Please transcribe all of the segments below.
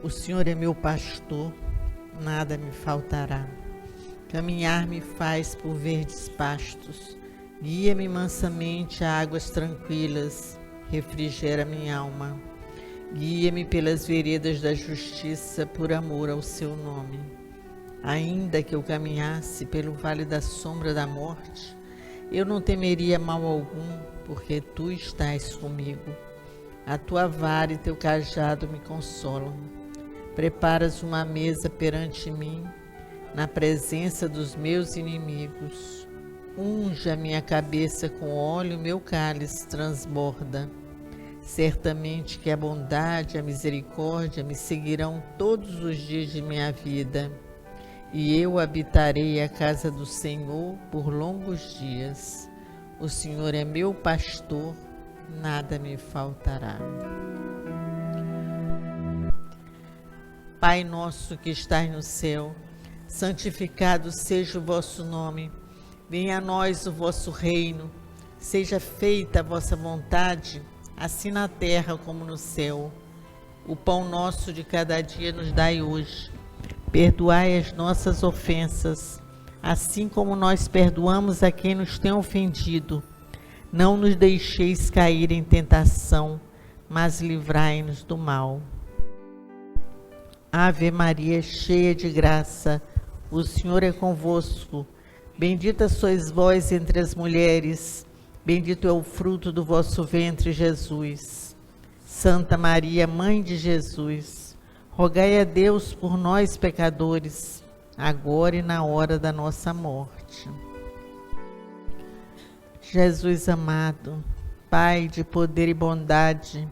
O Senhor é meu pastor, nada me faltará. Caminhar me faz por verdes pastos, guia-me mansamente a águas tranquilas, refrigera minha alma. Guia-me pelas veredas da justiça, por amor ao seu nome. Ainda que eu caminhasse pelo vale da sombra da morte, eu não temeria mal algum, porque tu estás comigo. A tua vara e teu cajado me consolam. Preparas uma mesa perante mim, na presença dos meus inimigos. Unge a minha cabeça com óleo, meu cálice transborda. Certamente que a bondade e a misericórdia me seguirão todos os dias de minha vida, e eu habitarei a casa do Senhor por longos dias. O Senhor é meu pastor, nada me faltará. Pai nosso que estás no céu, santificado seja o vosso nome. Venha a nós o vosso reino. Seja feita a vossa vontade, assim na terra como no céu. O pão nosso de cada dia nos dai hoje. Perdoai as nossas ofensas, assim como nós perdoamos a quem nos tem ofendido. Não nos deixeis cair em tentação, mas livrai-nos do mal. Ave Maria, cheia de graça, o Senhor é convosco. Bendita sois vós entre as mulheres, bendito é o fruto do vosso ventre, Jesus. Santa Maria, Mãe de Jesus, rogai a Deus por nós, pecadores, agora e na hora da nossa morte. Jesus amado, Pai de poder e bondade,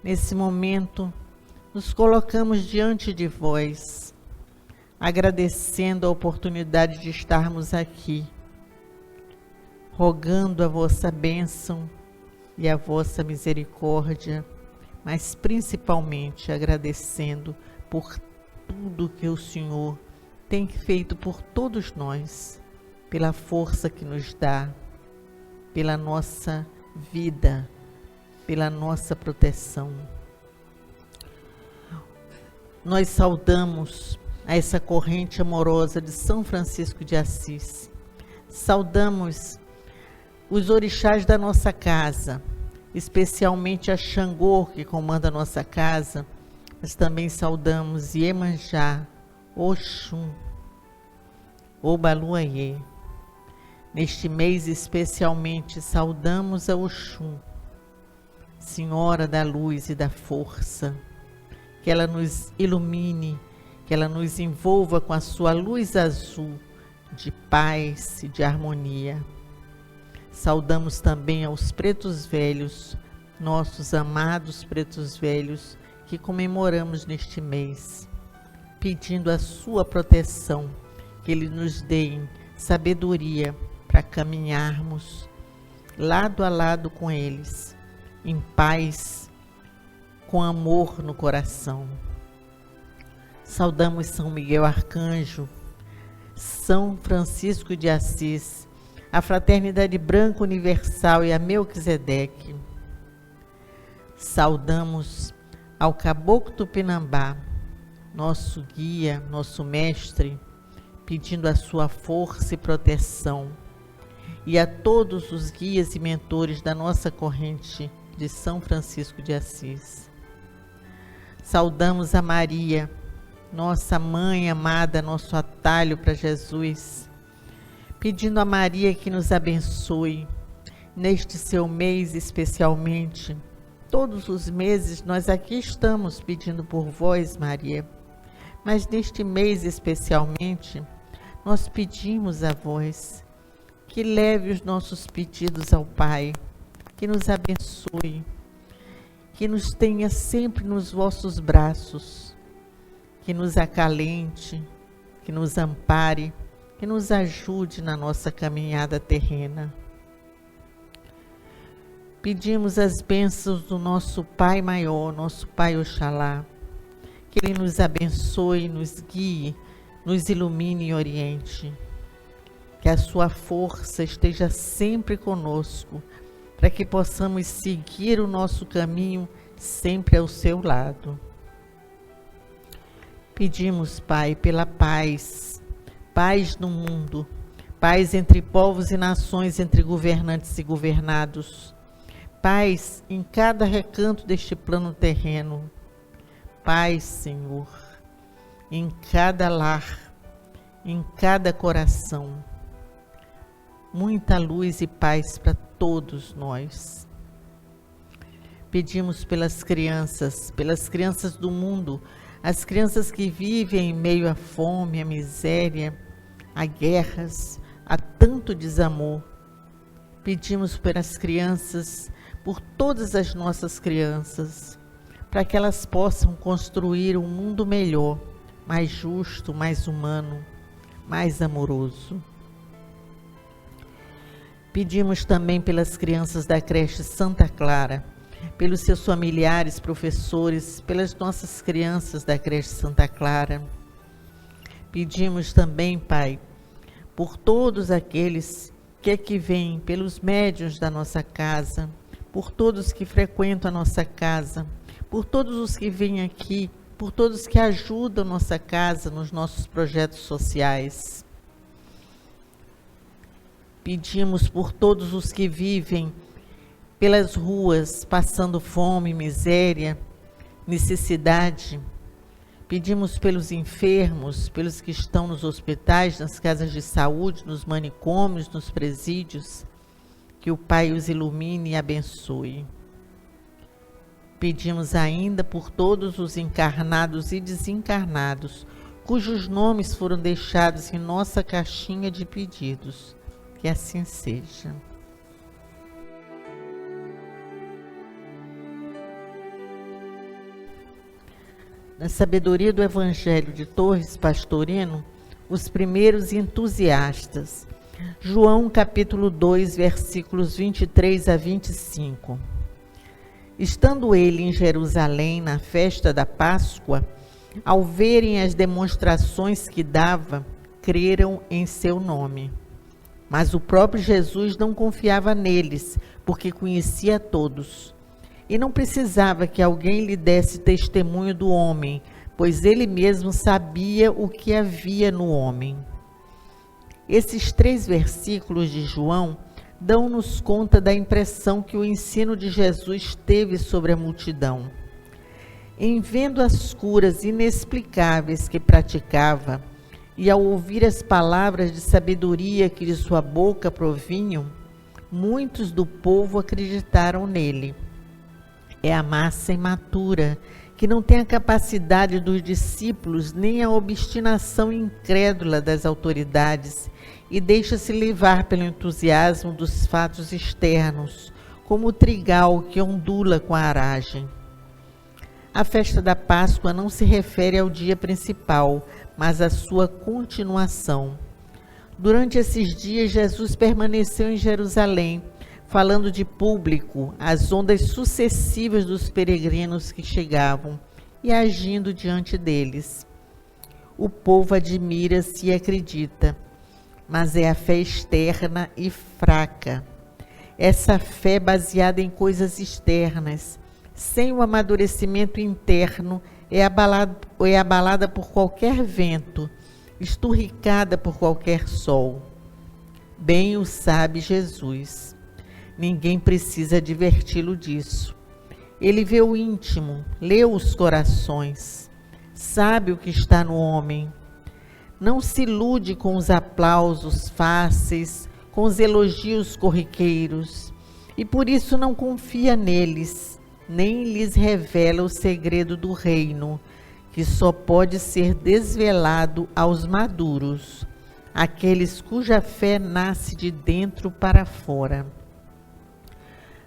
nesse momento, nos colocamos diante de vós, agradecendo a oportunidade de estarmos aqui, rogando a vossa bênção e a vossa misericórdia, mas principalmente agradecendo por tudo que o Senhor tem feito por todos nós, pela força que nos dá, pela nossa vida, pela nossa proteção. Nós saudamos a essa corrente amorosa de São Francisco de Assis. Saudamos os orixás da nossa casa, especialmente a Xangô, que comanda a nossa casa, mas também saudamos Iemanjá, Oxum, Obaluayê. Neste mês especialmente saudamos a Oxum, Senhora da luz e da força, que ela nos ilumine, que ela nos envolva com a sua luz azul de paz e de harmonia. Saudamos também aos pretos velhos, nossos amados pretos velhos, que comemoramos neste mês, pedindo a sua proteção, que ele nos dê sabedoria para caminharmos lado a lado com eles, em paz, com amor no coração. Saudamos São Miguel Arcanjo, São Francisco de Assis, a Fraternidade Branca Universal e a Melquisedeque. Saudamos ao Caboclo Tupinambá, nosso guia, nosso mestre, pedindo a sua força e proteção, e a todos os guias e mentores da nossa corrente de São Francisco de Assis. Saudamos a Maria, nossa mãe amada, nosso atalho para Jesus, pedindo a Maria que nos abençoe neste seu mês especialmente. Todos os meses nós aqui estamos pedindo por vós, Maria, mas neste mês especialmente nós pedimos a vós que leve os nossos pedidos ao Pai, que nos abençoe, que nos tenha sempre nos vossos braços, que nos acalente, que nos ampare, que nos ajude na nossa caminhada terrena. Pedimos as bênçãos do nosso Pai maior, nosso Pai Oxalá, que Ele nos abençoe, nos guie, nos ilumine e oriente, que a sua força esteja sempre conosco, para que possamos seguir o nosso caminho sempre ao seu lado. Pedimos, Pai, pela paz, paz no mundo, paz entre povos e nações, entre governantes e governados, paz em cada recanto deste plano terreno, paz, Senhor, em cada lar, em cada coração, muita luz e paz para todos nós. Pedimos pelas crianças do mundo, as crianças que vivem em meio à fome, à miséria, a guerras, a tanto desamor. Pedimos pelas crianças, por todas as nossas crianças, para que elas possam construir um mundo melhor, mais justo, mais humano, mais amoroso. Pedimos também pelas crianças da creche Santa Clara, pelos seus familiares, professores, pelas nossas crianças da creche Santa Clara. Pedimos também, Pai, por todos aqueles que aqui vêm, pelos médiuns da nossa casa, por todos que frequentam a nossa casa, por todos os que vêm aqui, por todos que ajudam nossa casa nos nossos projetos sociais. Pedimos por todos os que vivem pelas ruas, passando fome, miséria, necessidade. Pedimos pelos enfermos, pelos que estão nos hospitais, nas casas de saúde, nos manicômios, nos presídios, que o Pai os ilumine e abençoe. Pedimos ainda por todos os encarnados e desencarnados, cujos nomes foram deixados em nossa caixinha de pedidos. Que assim seja. Na sabedoria do Evangelho de Torres Pastorino, os primeiros entusiastas. João capítulo 2, versículos 23 a 25. Estando ele em Jerusalém na festa da Páscoa, ao verem as demonstrações que dava, creram em seu nome. Mas o próprio Jesus não confiava neles, porque conhecia todos. E não precisava que alguém lhe desse testemunho do homem, pois ele mesmo sabia o que havia no homem. Esses 3 versículos de João dão-nos conta da impressão que o ensino de Jesus teve sobre a multidão. Em vendo as curas inexplicáveis que praticava, e ao ouvir as palavras de sabedoria que de sua boca provinham, muitos do povo acreditaram nele. É a massa imatura, que não tem a capacidade dos discípulos nem a obstinação incrédula das autoridades e deixa-se levar pelo entusiasmo dos fatos externos, como o trigal que ondula com a aragem. A festa da Páscoa não se refere ao dia principal, mas à sua continuação. Durante esses dias, Jesus permaneceu em Jerusalém, falando de público às ondas sucessivas dos peregrinos que chegavam e agindo diante deles. O povo admira-se e acredita, mas é a fé externa e fraca. Essa fé baseada em coisas externas, sem o amadurecimento interno, é abalada por qualquer vento, esturricada por qualquer sol. Bem o sabe Jesus. Ninguém precisa adverti-lo disso. Ele vê o íntimo, lê os corações, sabe o que está no homem. Não se ilude com os aplausos fáceis, com os elogios corriqueiros, e por isso não confia neles, nem lhes revela o segredo do reino, que só pode ser desvelado aos maduros, aqueles cuja fé nasce de dentro para fora.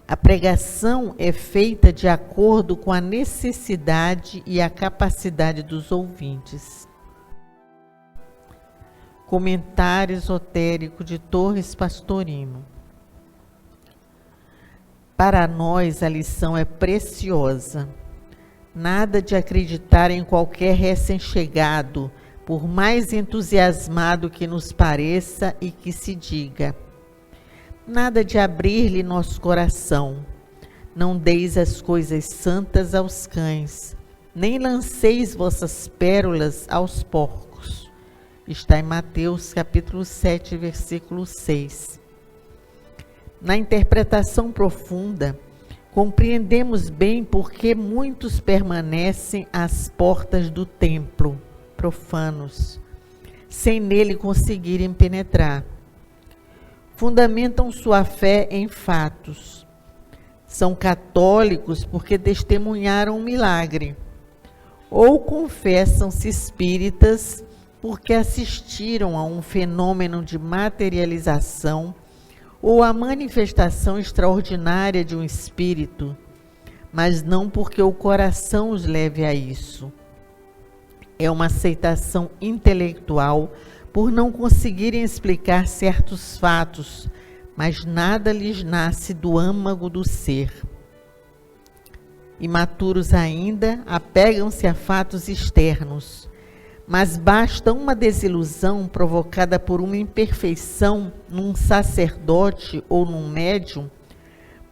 A pregação é feita de acordo com a necessidade e a capacidade dos ouvintes. Comentário esotérico de Torres Pastorino. Para nós a lição é preciosa. Nada de acreditar em qualquer recém-chegado, por mais entusiasmado que nos pareça e que se diga. Nada de abrir-lhe nosso coração. Não deis as coisas santas aos cães, nem lanceis vossas pérolas aos porcos. Está em Mateus capítulo 7, versículo 6. Na interpretação profunda, compreendemos bem por que muitos permanecem às portas do templo, profanos, sem nele conseguirem penetrar. Fundamentam sua fé em fatos. São católicos porque testemunharam um milagre, ou confessam-se espíritas porque assistiram a um fenômeno de materialização ou a manifestação extraordinária de um espírito, mas não porque o coração os leve a isso. É uma aceitação intelectual por não conseguirem explicar certos fatos, mas nada lhes nasce do âmago do ser. Imaturos ainda, apegam-se a fatos externos, mas basta uma desilusão provocada por uma imperfeição num sacerdote ou num médium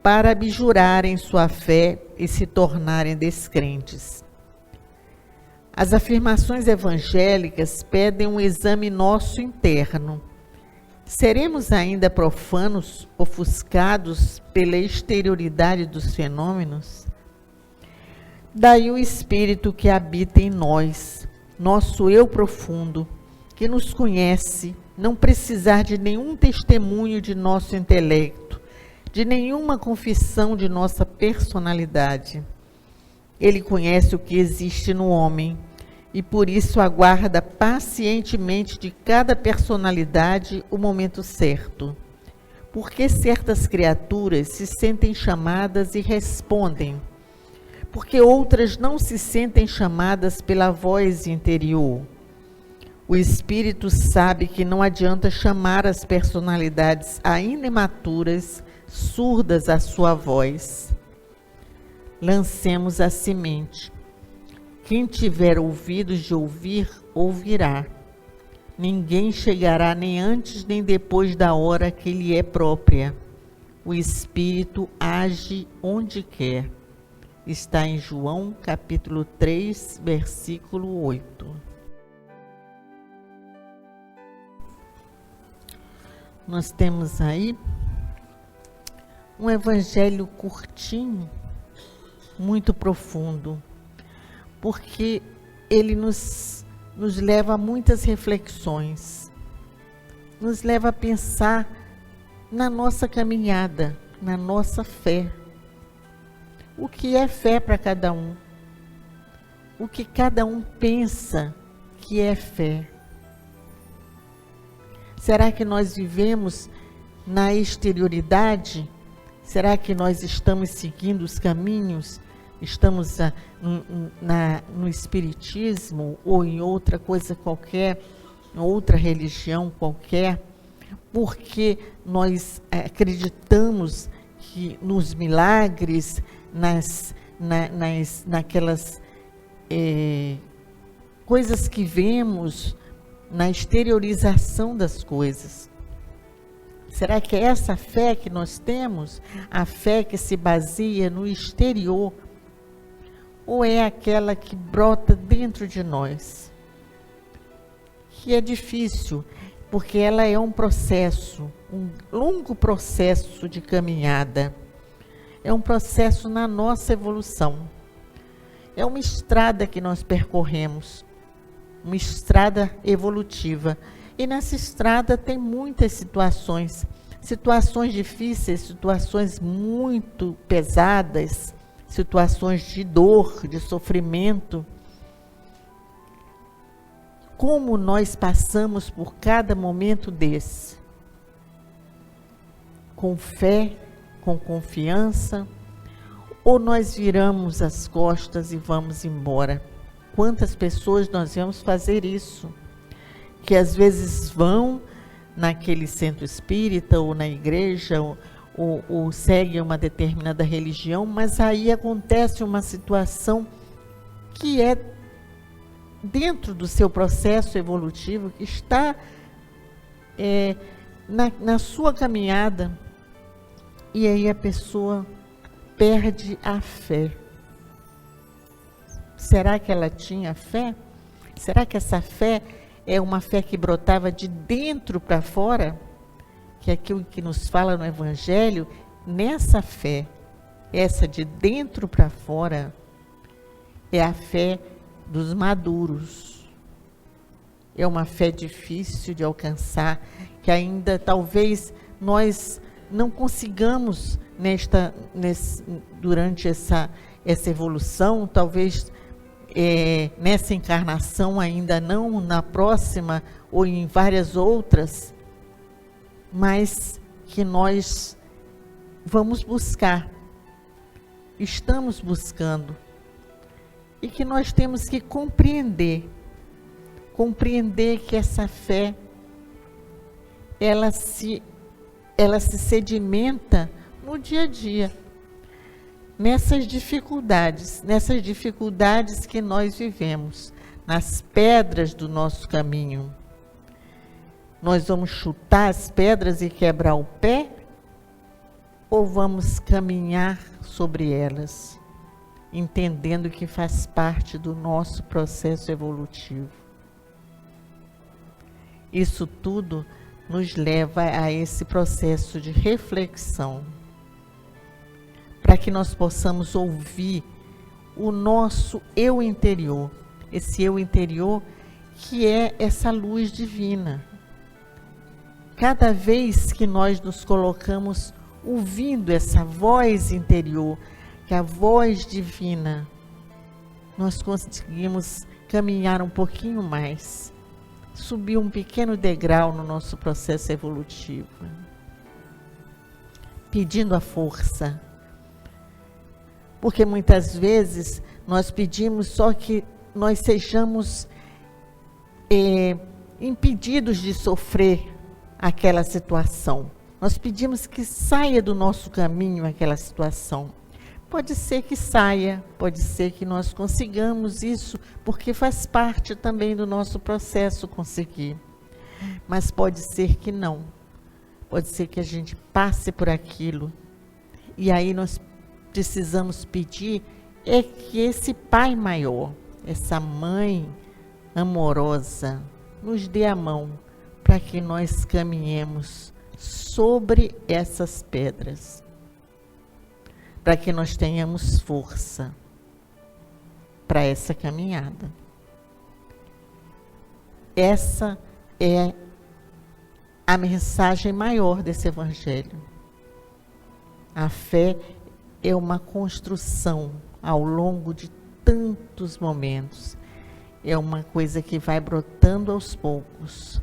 para abjurarem sua fé e se tornarem descrentes. As afirmações evangélicas pedem um exame nosso interno. Seremos ainda profanos, ofuscados pela exterioridade dos fenômenos? Daí o Espírito que habita em nós, nosso eu profundo, que nos conhece, não precisar de nenhum testemunho de nosso intelecto, de nenhuma confissão de nossa personalidade. Ele conhece o que existe no homem e por isso aguarda pacientemente de cada personalidade o momento certo. Porque certas criaturas se sentem chamadas e respondem, porque outras não se sentem chamadas pela voz interior. O Espírito sabe que não adianta chamar as personalidades ainda imaturas, surdas à sua voz. Lancemos a semente. Quem tiver ouvidos de ouvir, ouvirá. Ninguém chegará nem antes nem depois da hora que lhe é própria. O Espírito age onde quer. Está em João, capítulo 3, versículo 8. Nós temos aí um evangelho curtinho, muito profundo, porque ele nos leva a muitas reflexões, nos leva a pensar na nossa caminhada, na nossa fé. O que é fé para cada um? O que cada um pensa que é fé? Será que nós vivemos na exterioridade? Será que nós estamos seguindo os caminhos? Estamos no espiritismo ou em outra coisa qualquer, outra religião qualquer, porque nós acreditamos que nos milagres, naquelas coisas que vemos, na exteriorização das coisas. Será que é essa fé que nós temos, a fé que se baseia no exterior, ou é aquela que brota dentro de nós? Que é difícil, porque ela é um processo, um longo processo de caminhada. É um processo na nossa evolução. É uma estrada que nós percorremos, uma estrada evolutiva. E nessa estrada tem muitas situações difíceis, situações muito pesadas, situações de dor, de sofrimento. Como nós passamos por cada momento desse? Com fé, com confiança, ou nós viramos as costas e vamos embora? Quantas pessoas nós vamos fazer isso? Que às vezes vão naquele centro espírita ou na igreja ou seguem uma determinada religião, mas aí acontece uma situação que é dentro do seu processo evolutivo, que está na sua caminhada, e aí a pessoa perde a fé, Será que ela tinha fé? Será que essa fé é uma fé que brotava de dentro para fora? Que é aquilo que nos fala no Evangelho, nessa fé, essa de dentro para fora, é a fé dos maduros. É uma fé difícil de alcançar, que ainda talvez nós não consigamos durante essa evolução, talvez nessa encarnação ainda não, na próxima ou em várias outras, mas que nós vamos buscar, estamos buscando, e que nós temos que compreender que essa fé, ela se sedimenta no dia a dia, nessas dificuldades que nós vivemos, nas pedras do nosso caminho. Nós vamos chutar as pedras e quebrar o pé? Ou vamos caminhar sobre elas, entendendo que faz parte do nosso processo evolutivo? Isso tudo nos leva a esse processo de reflexão, para que nós possamos ouvir o nosso eu interior, esse eu interior que é essa luz divina. Cada vez que nós nos colocamos ouvindo essa voz interior, que é a voz divina, nós conseguimos caminhar um pouquinho mais, subir um pequeno degrau no nosso processo evolutivo, pedindo a força. Porque muitas vezes nós pedimos só que nós sejamos impedidos de sofrer aquela situação. Nós pedimos que saia do nosso caminho aquela situação. Pode ser que saia, pode ser que nós consigamos isso, porque faz parte também do nosso processo conseguir. Mas pode ser que não. Pode ser que a gente passe por aquilo. E aí nós precisamos pedir que esse Pai maior, essa Mãe amorosa, nos dê a mão para que nós caminhemos sobre essas pedras, para que nós tenhamos força para essa caminhada. Essa é a mensagem maior desse Evangelho. A fé é uma construção ao longo de tantos momentos. É uma coisa que vai brotando aos poucos,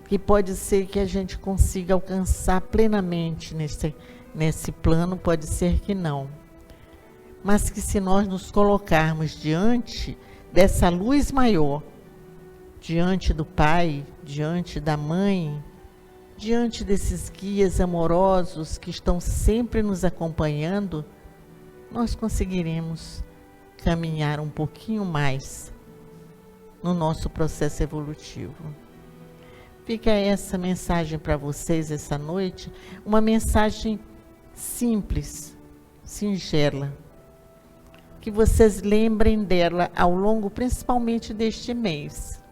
que pode ser que a gente consiga alcançar plenamente nesse plano, pode ser que não. Mas que se nós nos colocarmos diante dessa luz maior, diante do Pai, diante da Mãe, diante desses guias amorosos que estão sempre nos acompanhando, nós conseguiremos caminhar um pouquinho mais no nosso processo evolutivo. Fica essa mensagem para vocês essa noite, uma mensagem simples, singela, que vocês lembrem dela ao longo, principalmente deste mês.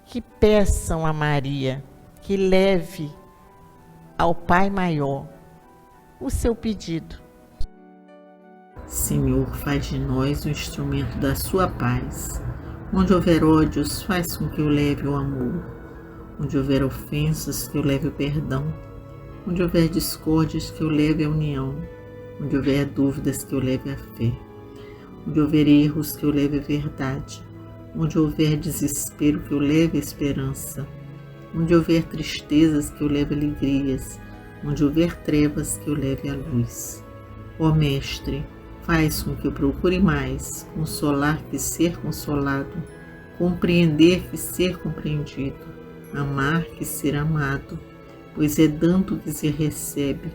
Que peçam a Maria que leve ao Pai Maior o seu pedido. Senhor, faz de nós um instrumento da sua paz. Onde houver ódios, faz com que eu leve o amor. Onde houver ofensas, que eu leve o perdão. Onde houver discórdias, que eu leve a união. Onde houver dúvidas, que eu leve a fé. Onde houver erros, que eu leve a verdade. Onde houver desespero, que eu leve a esperança. Onde houver tristezas, que eu leve alegrias. Onde houver trevas, que eu leve a luz. Ó Mestre, faz com que eu procure mais consolar que ser consolado, compreender que ser compreendido, amar que ser amado, pois é dando que se recebe,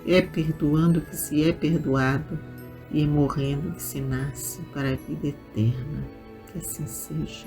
é perdoando que se é perdoado, e é morrendo que se nasce para a vida eterna. Que assim seja.